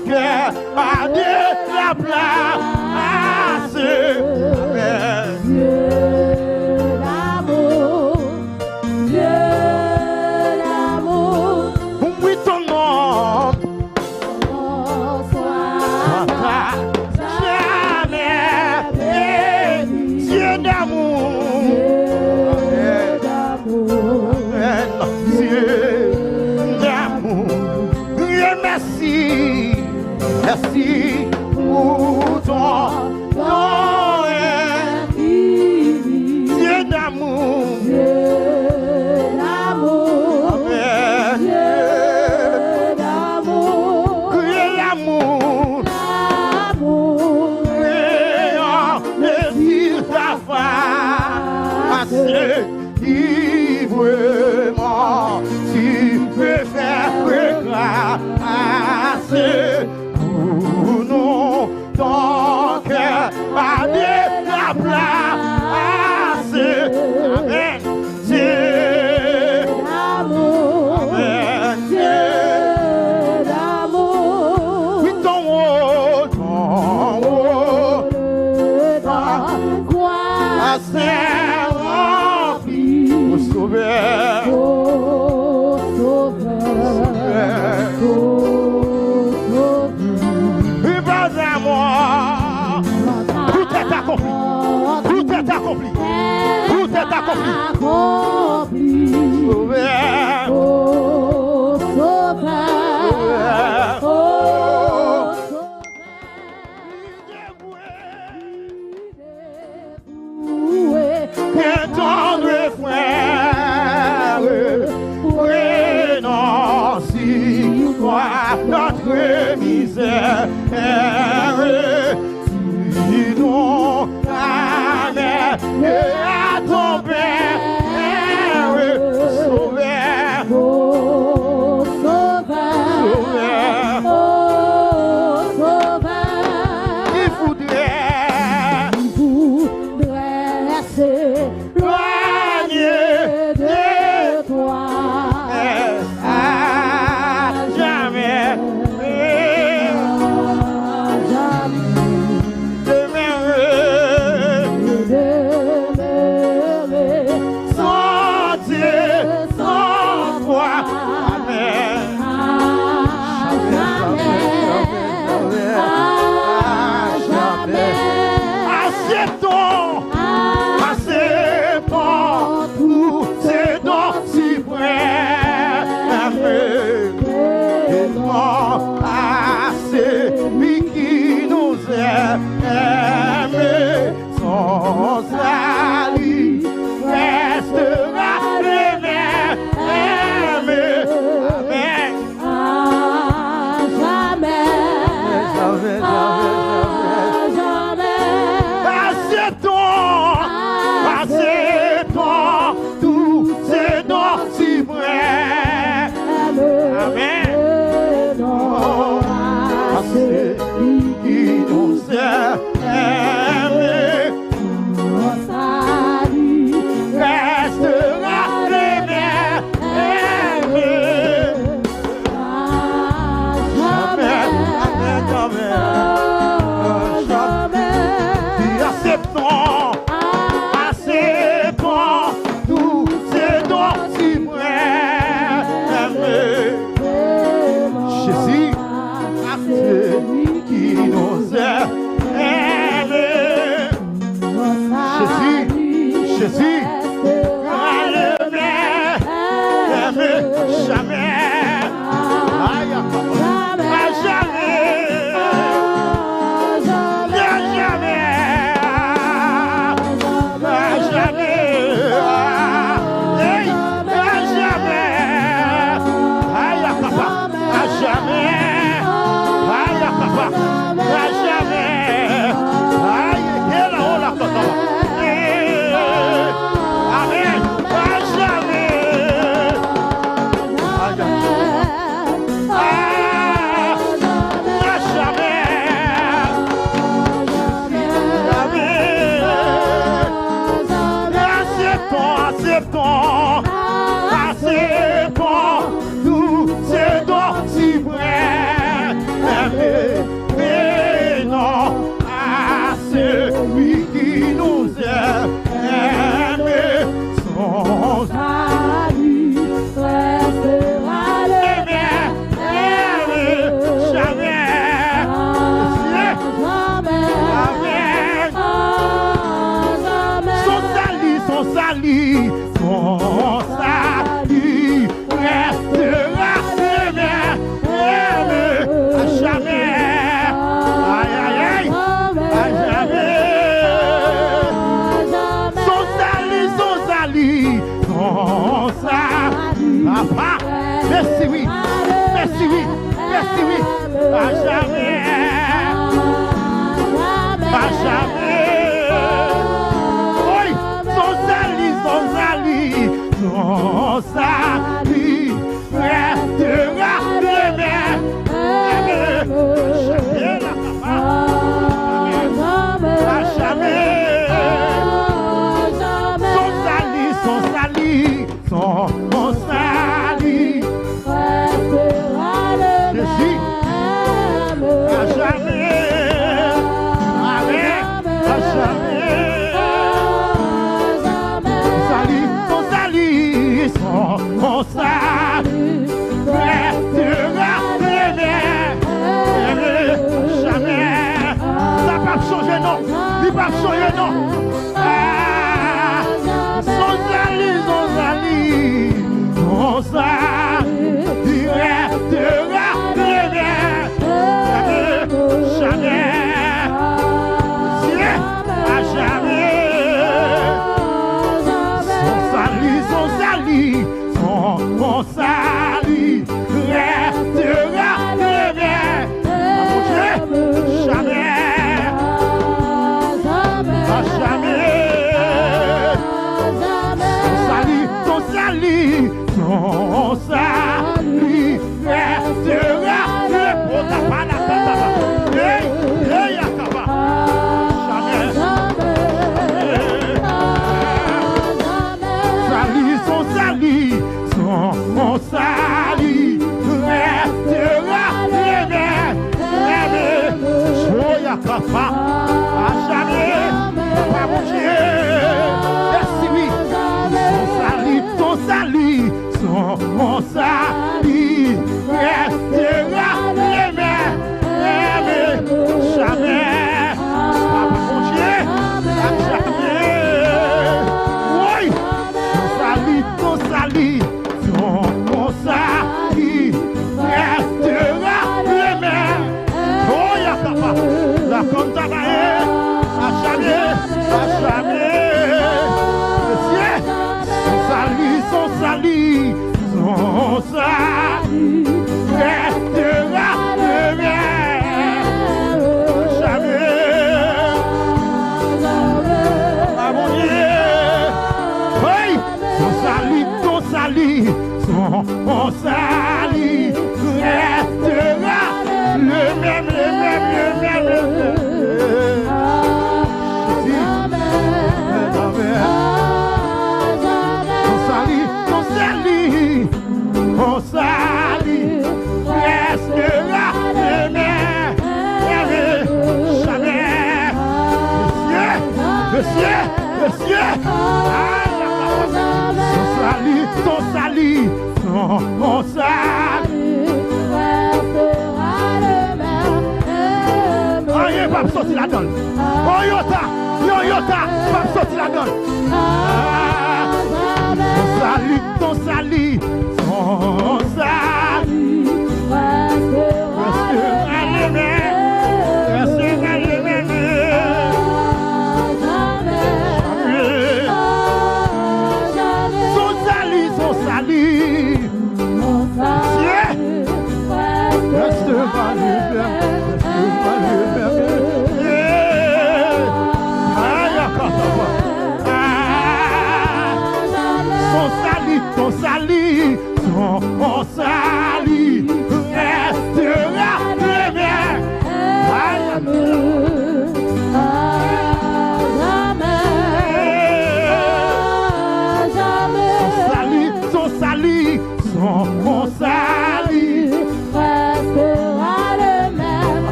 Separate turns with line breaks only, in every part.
ton cœur a de la place. Amen.
Dieu d'amour, Dieu d'amour,
Oui, ton nom
bonsoir,
jamais béni. Dieu d'amour.
Dieu d'amour,
Dieu d'amour. Et merci, merci pour ton nom infini. Dieu d'amour.
Dieu d'amour,
Amen.
Dieu d'amour,
Que l'amour,
l'amour,
ne tire ta face. Qui vraiment tu peux faire grâce pour nous, ton cœur a de la place. Amen. Dieu
d'amour,
Amen.
Dieu d'amour,
Oui, ton haut,
dans quoi
c'est rempli au sauveur.
au sauveur, au sauveur,
Et pas à moi, tout est accompli, tout est accompli, tout est accompli.
accompli,
Sauveur,
au sauveur, au sauveur,
que tendre frère, renoncie toi notre misère. Dis-donc ta mère et à ton père, sauveur,
au sauveur, au sauveur,
il faudrait
voudrait s'éloigner de toi
à jamais. Son salut restera l'éternel. Amen.
à jamais, à jamais,
Acceptons tous ces dons si vrais. Amen.
non,
À celui qui nous aime.
salut,
Restera l'éternel. Amen. Amen. Amen.
jamais,
Et acceptons tous ces dons si vrais. Jésus, à celui qui nous aime. Jésus, jamais, à jamais,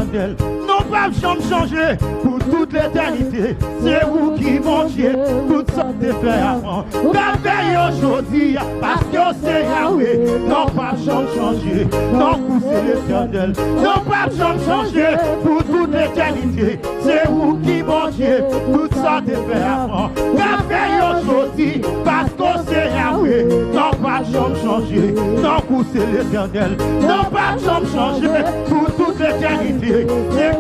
l'éternel. Non pas changer pour toute l'éternité. C'est vous qui mangez toutes sortes de faits avant. Gardez aujourd'hui parce que c'est Yahweh. Non pas changer, non c'est l'éternel. Non pas changer pour toute l'éternité. C'est vous qui mangez toutes sortes de faits avant. Gardez aujourd'hui parce que c'est Yahweh. Non pas changer, non c'est l'éternel. Non pas changer pour toute l'éternité. C'est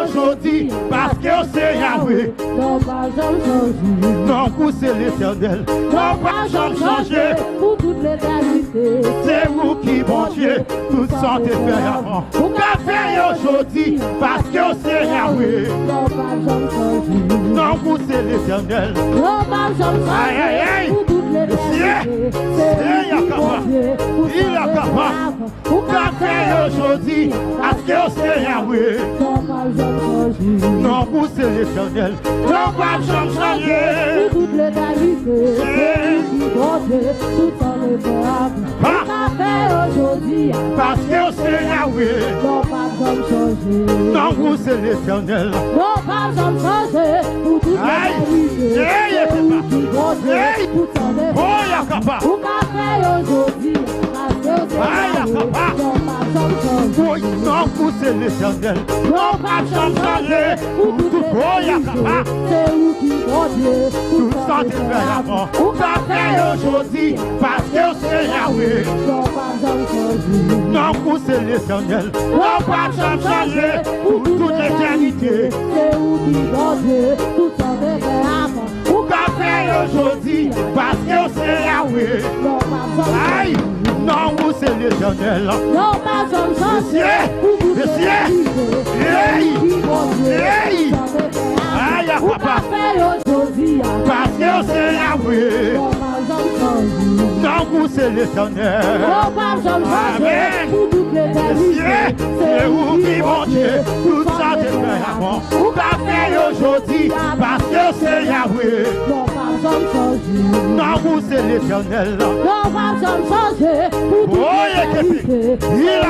aujourd'hui parce que c'est Yahweh. Non, c'est l'éternel. Non, pas changer
pour toute l'éternité.
C'est vous qui mangez toutes sortes de faits avant. Vous faire aujourd'hui parce que c'est Yahweh. Non, vous c'est l'éternel. Aïe, aïe, aïe. C'est Yakaba. Il a capable. Vous faire aujourd'hui parce que c'est Yahweh. Non, vous c'est l'éternel. Non, pas changer.
Toute l'éternité, tout en aujourd'hui,
parce que c'est Yahweh.
Non, pas changer.
Non, vous c'est l'éternel.
Non, pas changer. Pour toute l'éternité, tout en
oh, Yakaba.
Vous m'avez aujourd'hui, parce que c'est Yahweh.
Non, vous c'est l'éternel. Non, pas changer. Oh, Yakaba.
C'est vous qui vendez
tout ça de faire avant. Vous m'avez aujourd'hui parce que c'est Yahweh. Non, vous c'est l'éternel. Non, pas changer pour toute l'éternité.
C'est vous qui vendez tout ça de faire avant.
Vous m'avez aujourd'hui parce que c'est Yahweh. Aïe. Non, vous c'est l'éternel.
Non, pas changer.
Hey! Aïe, papa. Parce que c'est Yahweh. Non, vous c'est l'éternel. Amen. C'est vous qui mangez tout ça de fait avant. Vous m'avez aujourd'hui parce que c'est Yahweh. Non, vous c'est l'éternel. Oh, il a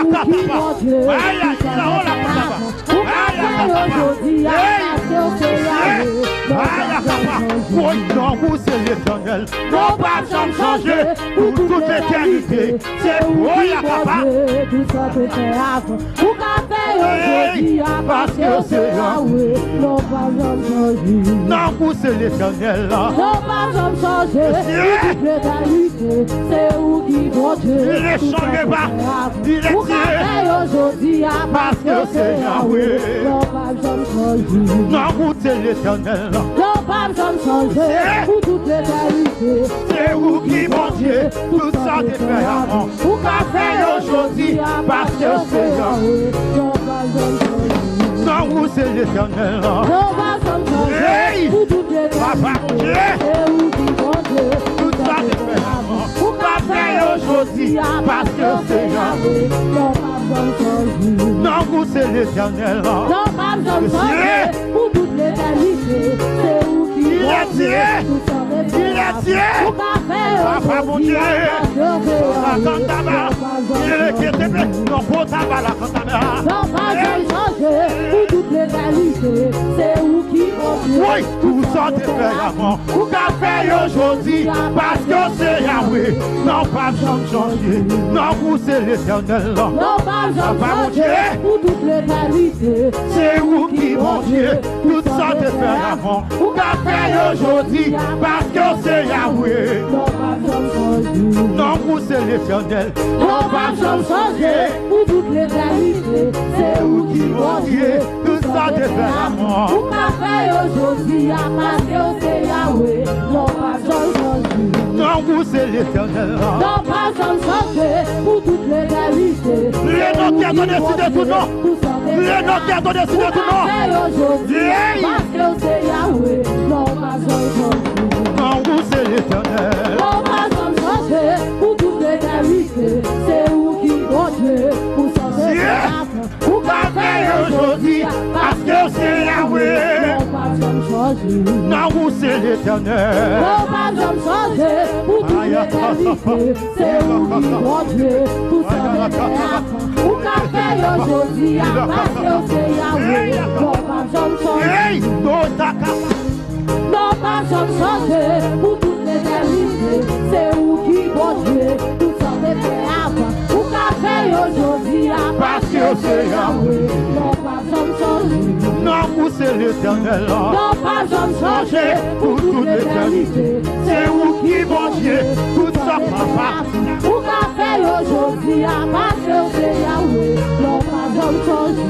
capable. Aïe, il a la capable. Non, vous c'est l'éternel. Non, pas changer pour toute l'éternité. C'est vous, Yakaba.
Vous m'avez parce que c'est Yahweh. Non, pas changer.
Non, vous c'est l'éternel.
Non, pas changer. Toute l'éternité, c'est vous qui vendez.
Il ne change pas. Il est
Vous m'avez aujourd'hui
parce que c'est Yahweh.
Non, pas changer.
Non, vous c'est l'éternel.
Non, pas changer. Pour toute l'éternité,
c'est vous qui mangez tout ça de fait avant. Vous m'avez aujourd'hui parce que c'est Yahweh.
Non, pas changer.
Non, vous c'est l'éternel.
Non, pas changer. Pour toute l'éternité, c'est vous qui vendez
tout ça de fait avant. Vous m'avez aujourd'hui parce que c'est Yahweh.
Non, pas changer.
Non, vous c'est l'éternel.
Non, pas changer. Pour toute l'éternité, c'est vous qui vendez tout ça de fait avant.
Papa, mon Dieu, la cantaba, il est qui était bien, non, pour ta balle, la cantaba.
Non, pas changer, pour toute l'éternité, c'est vous qui vendez.
Oui, tout ça te fait avant. Vous m'avez aujourd'hui parce que c'est Yahweh. Non, pas changer, non, vous c'est l'éternel.
Non, pas changer, pour toute l'éternité,
c'est vous qui mangez tout ça te fait avant. Vous m'avez aujourd'hui parce que c'est Yahweh.
Non, pas changer.
Non, vous c'est l'éternel.
Non, pas changer, pour toute l'éternité, c'est vous qui mangez
tout ça te fait avant.
Vous m'avez aujourd'hui parce que c'est Yahweh. Non, pas changer.
Non, vous c'est l'éternel.
Non, pas changer, pour toute l'éternité.
Les noms qui a donné de tout nom. Les noms qui a donné de tout nom.
Parce que c'est Yahweh. Non, pas changer.
Non, vous c'est l'éternel.
Non, pas changer, pour toute l'éternité. C'est vous qui vendez pour changer.
Vous m'avez aujourd'hui parce que c'est Yahweh.
Non, pas changer.
Non, vous c'est l'éternel.
Non, pas changer, pour toute l'éternité, c'est où qui mon Dieu, tout ça défait. Ou qu'a fait aujourd'hui, parce que c'est Yahweh, non pas j'en change. Non pas j'en change, pour toute l'éternité, c'est où qui mon Dieu, tout ça défait avant. Ou qu'a fait aujourd'hui, parce que c'est Yahweh, non pas j'en change.
Non, vous c'est l'éternel.
Non pas j'en change, pour toute l'éternité,
c'est où qui mon Dieu, tout ça papa.
Ou qu'a fait aujourd'hui, parce que c'est Yahweh, non pas j'en change.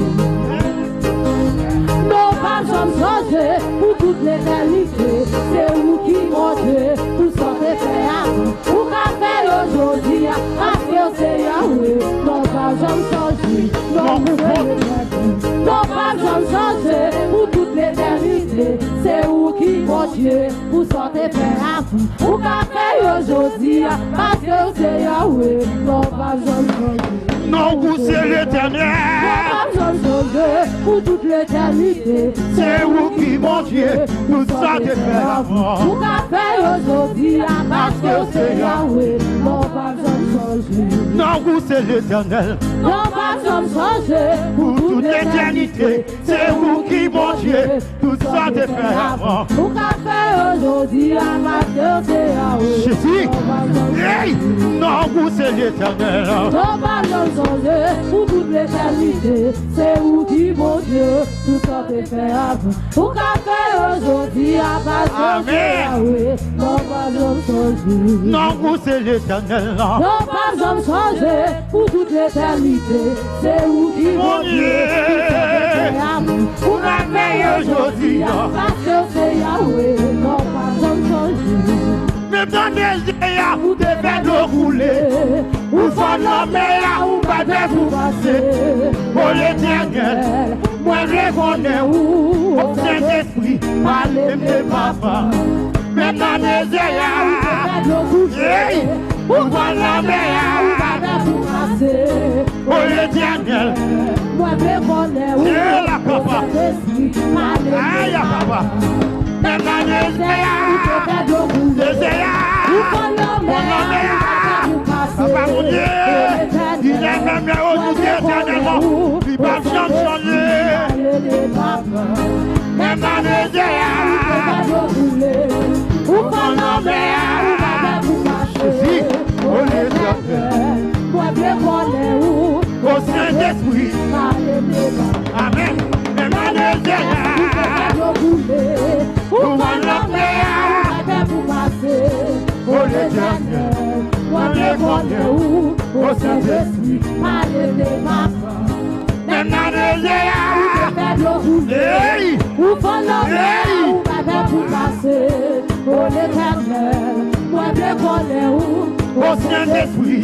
Non pas j'en change, pour toute l'éternité, c'est où qui mon Dieu, tout ça fait avant. Ou qu'a fait aujourd'hui, parce que c'est Yahweh, non pas j'en change. Non pas j'en change, pour toute l'éternité, c'est où qui mon Dieu, pour sortir faire avant. Ou qu'a fait aujourd'hui, parce que c'est Yahweh, non pas j'en change.
Non, vous c'est l'éternel.
Pour toute l'éternité,
c'est où qui mon Dieu, tout ça te fait avant.
Pour qu'a fait aujourd'hui, parce que c'est Yahweh, non pas changer.
Non, vous c'est l'éternel.
Non pas changer.
Pour toute l'éternité, c'est où qui mon Dieu, tout ça te fait avant.
Pour qu'a fait aujourd'hui, parce que c'est Yahweh.
Jésus, hey, non, vous c'est l'éternel.
Non pas changer. Pour toute l'éternité, c'est où qui mon Dieu, tout ça te fait avant. Pour qu'a fait aujourd'hui, parce que c'est Yahweh, non pas changer.
Non, vous c'est l'éternel.
Non pas changer, pour toute l'éternité, c'est où qui mon Dieu, tout ça te fait avant.
Pour la veille aujourd'hui,
parce que c'est Yahweh, non pas changer.
même dans les yeux, où des verres de rouler, où font nommer, où pas de vous passer. Pour l'éternel, moi je connais où, au Saint-Esprit, parlez mes papas. Même dans les yeux, où font nommer, où pas de vous passer. Pour l'éternel,
moi je connais où, au Saint-Esprit, parlez mes papas.
même dans les yeux, Papa mon Dieu, il est même là où nous éternellement, il va changer. Même dans les yeux, où qu'on en met, si, au l'éternel, au Saint-Esprit, amen. Même dans les yeux, où qu'on en met, au l'éternel. Moi je connais où, au Saint-Esprit, même dans les yeux,
où font l'homme, où pas pour passer, au l'éternel, moi je connais où,
au Saint-Esprit,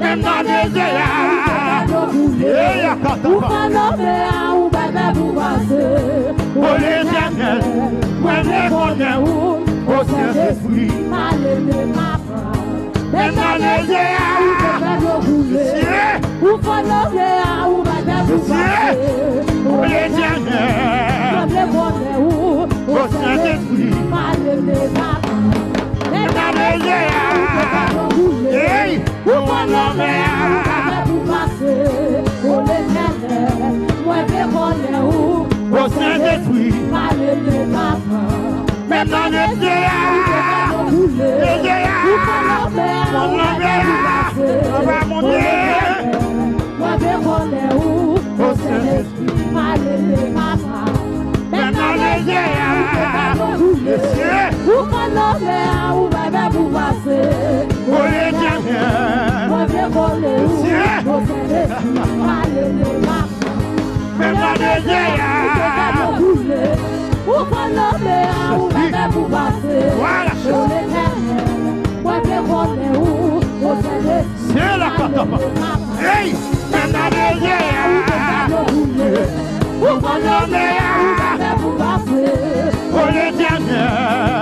même dans les yeux,
où font l'homme, où pas pour passer,
au l'éternel, moi je connais où, au Saint-Esprit, même dans les yeux,
où font l'homme, où pas pour passer,
au l'éternel, au Saint-Esprit, même dans les yeux,
où font l'homme, pour passer, au l'éternel, moi je connais où,
au Saint-Esprit, même dans les yeux, mon Dieu,
moi je connais où,
au Saint-Esprit, même dans les yeux,
où font l'homme, où va vous passer,
au l'éternel,
moi je connais où, au Saint-Esprit,
même dans les yeux,
où font l'homme, où va vous passer,
voilà,
au l'éternel, moi je connais où, au Saint-Esprit,
c'est la catapa, hey, même dans les yeux,
où font l'homme, où va vous passer,
au l'éternel,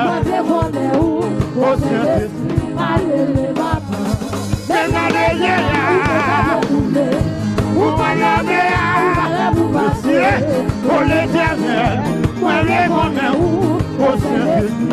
moi je connais où,
au Saint-Esprit, même dans les yeux, où va l'homme, au l'éternel, moi je connais où, au Saint-Esprit,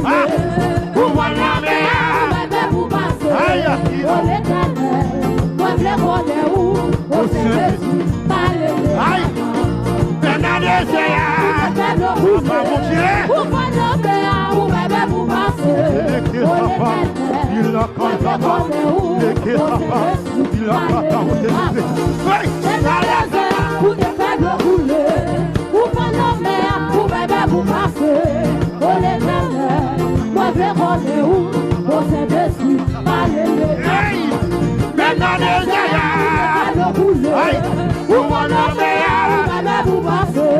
Ah!
Pour te faire rouler, pour prendre la mer, pour bébé, pour passer. Oh l'éternel, moi je connais où, au Saint-Esprit, allez-les.
Maintenant les
pour prendre la mer, pour bébé, pour passer.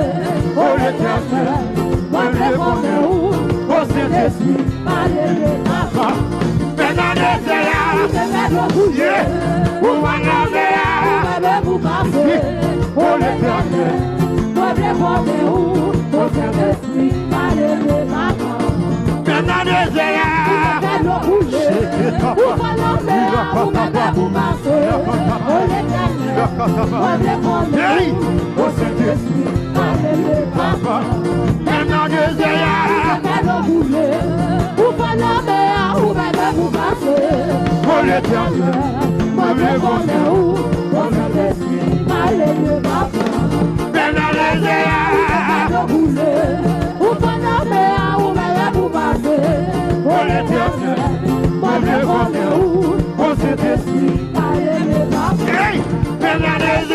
Oh l'éternel, moi je connais où, au Saint-Esprit, allez-les.
Maintenant les
pour te faire rouler,
pour prendre la mer,
pour passer. Oh l'éternel, moi je connais où, au Saint-Esprit, allez-les.
maintenant les
pour prendre la mer, pour bébé, pour passer. Oh l'éternel, moi je connais où, au Saint-Esprit, allez-les.
maintenant les
pour prendre la mer, pour bébé, pour passer.
oh l'éternel,
moi je connais où, au Saint-Esprit, allez-les.
maintenant les
pour prendre la mer, pour bébé, pour passer.
oh l'éternel,
moi je connais où,
au Saint-Esprit,
allez-les.
maintenant les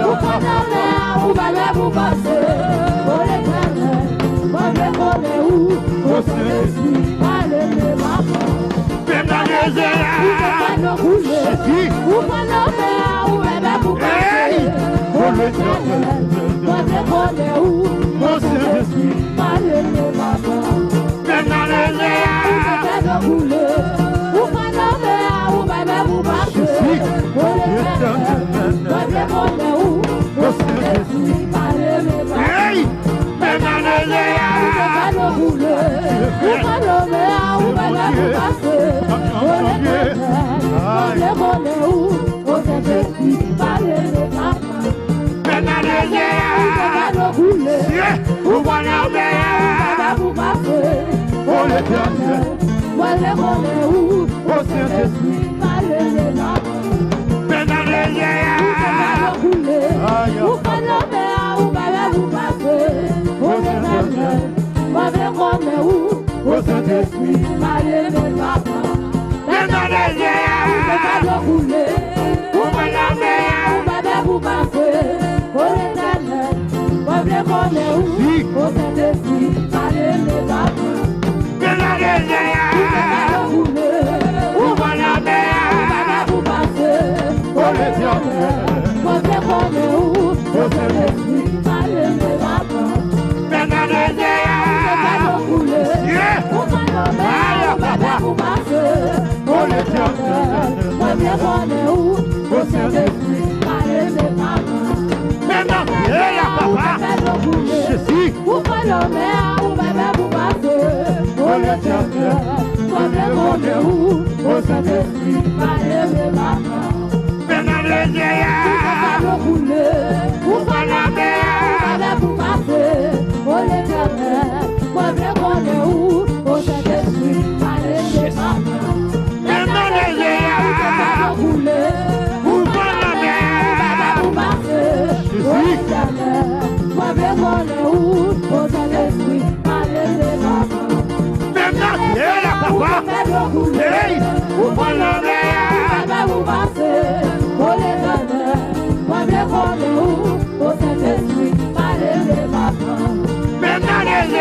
pour prendre la mer, pour bébé, pour passer. Oh l'éternel, moi je connais où, au Saint-Esprit, allez-les.
maintenant les
pour prendre la mer, pour bébé, pour passer.
oh l'éternel,
moi je connais où, au Saint-Esprit, allez-les.
maintenant les
pour prendre la mer, pour bébé, pour passer. Oh l'éternel, moi je connais où, au Saint-Esprit, allez-les.
maintenant les
pour prendre la mer, pour bébé, pour passer. Oh l'éternel, moi je connais où, au Saint-Esprit, allez-les.
maintenant les
pour prendre la mer, pour passer.
oh l'éternel,
moi je connais où, au Saint-Esprit, allez-les.
maintenant les
pour prendre la mer, pour bébé, pour passer. Oh l'éternel, moi je connais où, au Saint-Esprit, allez-les.
maintenant les
pour prendre la mer, pour bébé, pour passer. Oh l'éternel, moi je connais où, au Saint-Esprit, allez-les.
maintenant les
pour prendre la mer, pour passer. Oh l'éternel, moi je connais où, au Saint-Esprit, allez-les.
maintenant les
pour prendre la mer, pour passer. Oh l'éternel, moi je connais où, au Saint-Esprit, allez-les.
maintenant papa, Jésus,
pour prendre la mer, pour bébé, pour passer. Oh l'éternel, moi je connais où, au Saint-Esprit, allez-les.
maintenant les
pour prendre la mer, pour passer. Oh l'éternel, moi je connais où, au Saint-Esprit, allez-les.
maintenant les
pour prendre la mer, pour passer. Oh l'éternel, moi je connais où, au Saint-Esprit, allez-les.
maintenant papa,
pour prendre la mer, pour passer. Oh l'éternel, moi je connais où, au Saint-Esprit, allez-les.
maintenant les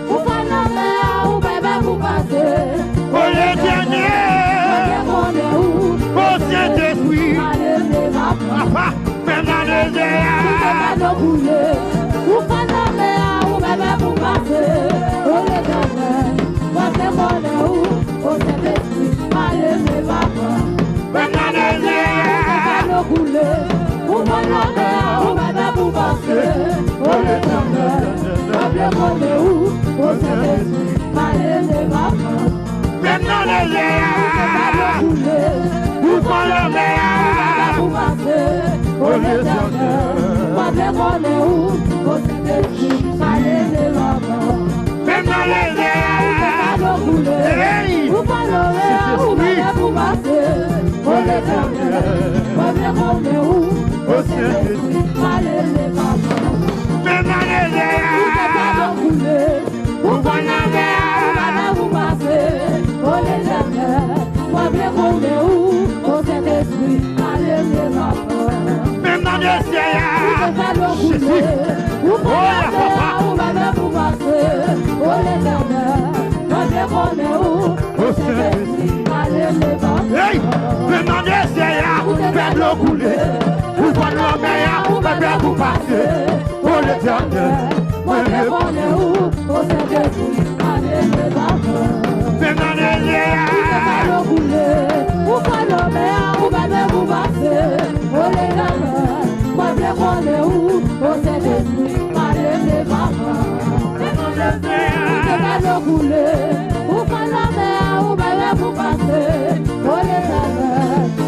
pour prendre la mer, pour bébé, pour passer.
oh l'éternel, au Saint-Esprit, papa, maintenant les
pour prendre la mer, pour bébé, pour passer. Oh l'éternel, moi je connais où, au Saint-Esprit, allez-les.
maintenant les
pour prendre la mer, pour bébé, pour passer. Oh l'éternel, moi je connais où, au Saint-Esprit, allez-les.
maintenant les
pour prendre la mer, pour passer. Oh l'éternel, moi je connais où, au Saint-Esprit, allez-les.
maintenant les
pour prendre la mer, pour bébé, pour passer. Oh l'éternel, moi je connais où, au Saint-Esprit, allez-les.
maintenant les
pour prendre la mer, pour passer.
Jésus.
Ou
Oh, ya papa.
ou même pour passer. Oh l'éternel, moi je connais où.
Oh Saint-Esprit.
Allez, les bas.
Hey, demandez c'est là, faites l'eau couler. Vous prenez l'eau meilleure, vous bébé vous passez. Oh l'éternel,
moi je connais où. Oh Saint-Esprit, allez, les bas.
demandez c'est là.
Ou pas le meilleur, ou bébé vous passez. Oh l'éternel, moi je connais où. Oh Saint-Esprit, allez, les bas.
Demandez c'est là.
Ou